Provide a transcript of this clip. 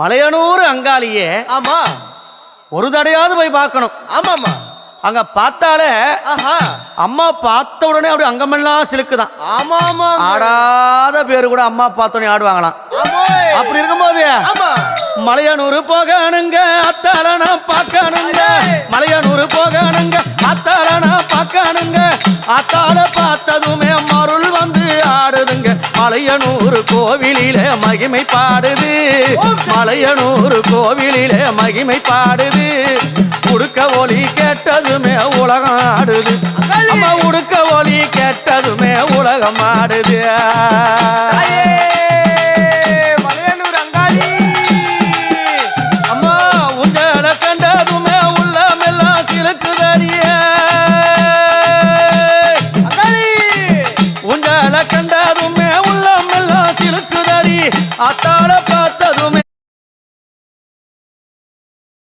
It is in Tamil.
மலையனூர் அங்காளியே ஆமா ஒரு தடையாவது போய் பார்க்கணும். ஆமாமா அங்க பார்த்தாலே அம்மா பார்த்த உடனே அப்படி அங்கமெல்லாம் சிலுக்குதான். ஆமா ஆமா ஆடாத பேரு கூட அம்மா பார்த்தோன்னே ஆடுவாங்களாம். அப்படி இருக்கும்போது மலையனூர் போகணுங்க அத்தாளனா பார்க்கணுங்க. மலையனூர் போகணுங்க அத்தாளனா பார்க்கணுங்க. அத்தாள பார்த்ததுமே மருள் வந்து ஆடுதுங்க. மலையனூர் கோவிலில மகிமை பாடுது. மலையனூர் கோவிலில மகிமை பாடுது. உடுக்க ஒலி கேட்டதுமே உலகம் ஆடுது. அம்மா உடுக்க ஒலி கேட்டதுமே உலகம் ஆடுது.